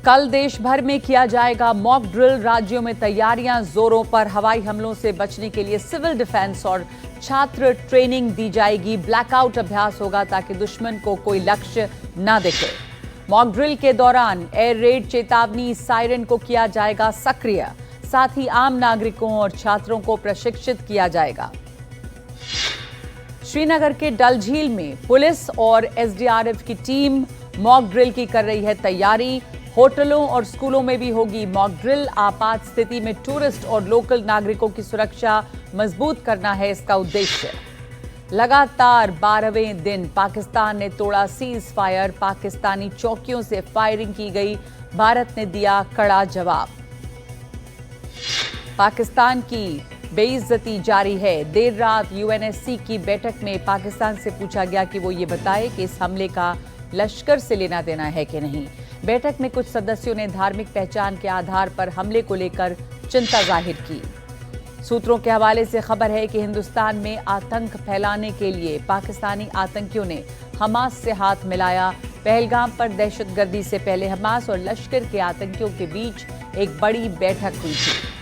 कल देश भर में किया जाएगा मॉक ड्रिल। राज्यों में तैयारियां जोरों पर। हवाई हमलों से बचने के लिए सिविल डिफेंस और छात्र ट्रेनिंग दी जाएगी। ब्लैकआउट अभ्यास होगा ताकि दुश्मन को कोई लक्ष्य न दिखे। मॉक ड्रिल के दौरान एयर रेड चेतावनी सायरन को किया जाएगा सक्रिय। साथ ही आम नागरिकों और छात्रों को प्रशिक्षित किया जाएगा। श्रीनगर के डल झील में पुलिस और एसडीआरएफ की टीम मॉक ड्रिल की कर रही है तैयारी। होटलों और स्कूलों में भी होगी मॉक ड्रिल। आपात स्थिति में टूरिस्ट और लोकल नागरिकों की सुरक्षा मजबूत करना है इसका उद्देश्य। लगातार 12वें दिन पाकिस्तान ने तोड़ा सीज फायर। पाकिस्तानी चौकियों से फायरिंग की गई। भारत ने दिया कड़ा जवाब। पाकिस्तान की बेइज्जती जारी है। देर रात यूएनएससी की बैठक में पाकिस्तान से पूछा गया कि वो ये बताए कि इस हमले का लश्कर से लेना देना है कि नहीं। बैठक में कुछ सदस्यों ने धार्मिक पहचान के आधार पर हमले को लेकर चिंता जाहिर की। सूत्रों के हवाले से खबर है कि हिंदुस्तान में आतंक फैलाने के लिए पाकिस्तानी आतंकियों ने हमास से हाथ मिलाया। पहलगाम पर दहशतगर्दी से पहले हमास और लश्कर के आतंकियों के बीच एक बड़ी बैठक हुई थी।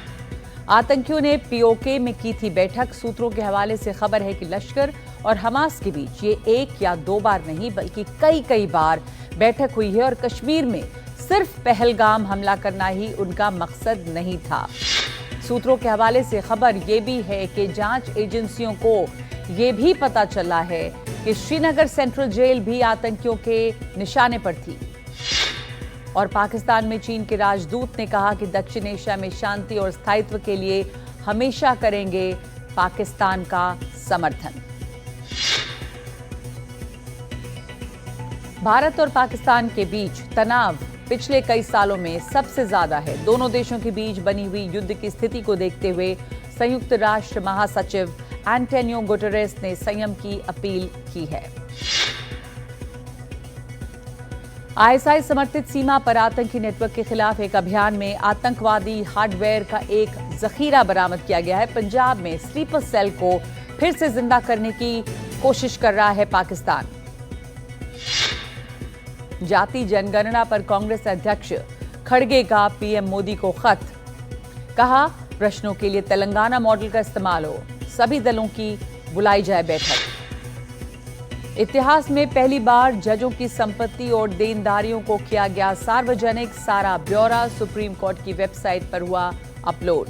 आतंकियों ने पीओके में की थी बैठक। सूत्रों के हवाले से खबर है कि लश्कर और हमास के बीच ये एक या दो बार नहीं बल्कि कई बार बैठक हुई है और कश्मीर में सिर्फ पहलगाम हमला करना ही उनका मकसद नहीं था। सूत्रों के हवाले से खबर ये भी है कि जांच एजेंसियों को ये भी पता चला है कि श्रीनगर सेंट्रल जेल भी आतंकियों के निशाने पर थी। और पाकिस्तान में चीन के राजदूत ने कहा कि दक्षिण एशिया में शांति और स्थायित्व के लिए हमेशा करेंगे पाकिस्तान का समर्थन। भारत और पाकिस्तान के बीच तनाव पिछले कई सालों में सबसे ज्यादा है। दोनों देशों के बीच बनी हुई युद्ध की स्थिति को देखते हुए संयुक्त राष्ट्र महासचिव एंटोनियो गुटेरेस ने संयम की अपील की है। आईएसआई समर्थित सीमा पर आतंकी नेटवर्क के खिलाफ एक अभियान में आतंकवादी हार्डवेयर का एक जखीरा बरामद किया गया है। पंजाब में स्लीपर सेल को फिर से जिंदा करने की कोशिश कर रहा है पाकिस्तान। जाति जनगणना पर कांग्रेस अध्यक्ष खड़गे का पीएम मोदी को खत। कहा, प्रश्नों के लिए तेलंगाना मॉडल का इस्तेमाल हो। सभी दलों की बुलाई जाए बैठक। इतिहास में पहली बार जजों की संपत्ति और देनदारियों को किया गया सार्वजनिक। सारा ब्यौरा सुप्रीम कोर्ट की वेबसाइट पर हुआ अपलोड।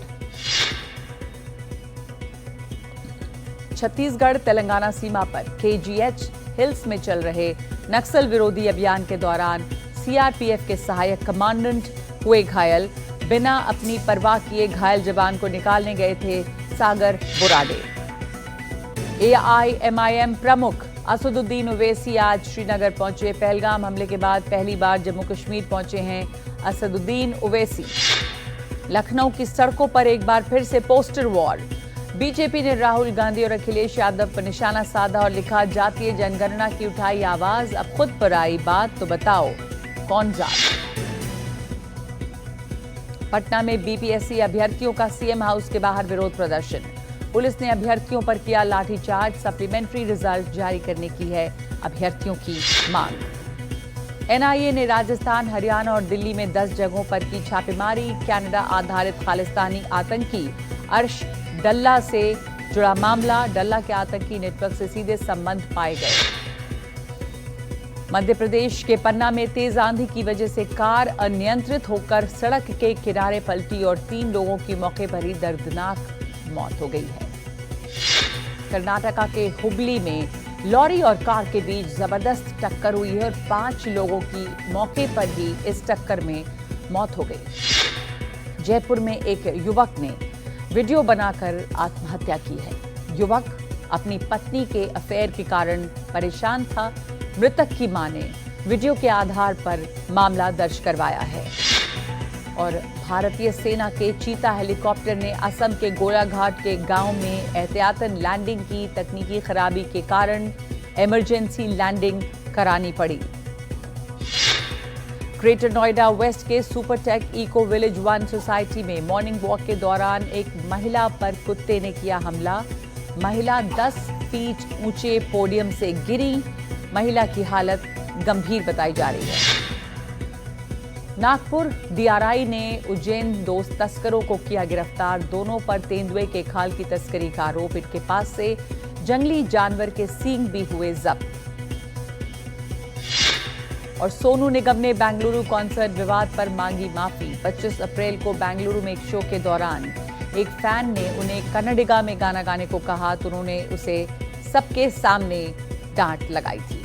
छत्तीसगढ़ तेलंगाना सीमा पर केजीएच हिल्स में चल रहे नक्सल विरोधी अभियान के दौरान सीआरपीएफ के सहायक कमांडेंट हुए घायल। बिना अपनी परवाह किए घायल जवान को निकालने गए थे सागर बुराडे। एआईएमआईएम प्रमुख असदुद्दीन ओवैसी आज श्रीनगर पहुंचे। पहलगाम हमले के बाद पहली बार जम्मू कश्मीर पहुंचे हैं असदुद्दीन ओवैसी। लखनऊ की सड़कों पर एक बार फिर से पोस्टर वॉर। बीजेपी ने राहुल गांधी और अखिलेश यादव पर निशाना साधा और लिखा, जातीय जनगणना की उठाई आवाज, अब खुद पर आई बात तो बताओ कौन जात। पटना में बीपीएससी अभ्यर्थियों का सीएम हाउस के बाहर विरोध प्रदर्शन। पुलिस ने अभ्यर्थियों पर किया लाठीचार्ज। सप्लीमेंट्री रिजल्ट जारी करने की है अभ्यर्थियों की मांग। एनआईए ने राजस्थान, हरियाणा और दिल्ली में 10 जगहों पर की छापेमारी। कनाडा आधारित खालिस्तानी आतंकी अर्श डल्ला से जुड़ा मामला। डल्ला के आतंकी नेटवर्क से सीधे संबंध पाए गए। मध्य प्रदेश के पन्ना में तेज आंधी की वजह से कार अनियंत्रित होकर सड़क के किनारे पलटी और 3 लोगों की मौके पर ही दर्दनाक मौत हो गई है। कर्नाटका के हुबली में लॉरी और कार के बीच जबरदस्त टक्कर हुई है और 5 लोगों की मौके पर ही इस टक्कर में मौत हो गई। जयपुर में एक युवक ने वीडियो बनाकर आत्महत्या की है। युवक अपनी पत्नी के अफेयर के कारण परेशान था। मृतक की मां ने वीडियो के आधार पर मामला दर्ज करवाया है। और भारतीय सेना के चीता हेलीकॉप्टर ने असम के गोलाघाट के गांव में एहतियातन लैंडिंग की। तकनीकी खराबी के कारण इमरजेंसी लैंडिंग करानी पड़ी। ग्रेटर नोएडा वेस्ट के सुपरटेक इको विलेज 1 सोसाइटी में मॉर्निंग वॉक के दौरान एक महिला पर कुत्ते ने किया हमला। महिला 10 फीट ऊंचे पोडियम से गिरी। महिला की हालत गंभीर बताई जा रही है। नागपुर डीआरआई ने उज्जैन दोस्त तस्करों को किया गिरफ्तार। दोनों पर तेंदुए के खाल की तस्करी का आरोप। इनके पास से जंगली जानवर के सींग भी हुए जब्त। और सोनू निगम ने बेंगलुरु कॉन्सर्ट विवाद पर मांगी माफी। 25 अप्रैल को बेंगलुरु में एक शो के दौरान एक फैन ने उन्हें कन्नडिगा में गाना गाने को कहा तो उन्होंने उसे सबके सामने डांट लगाई थी।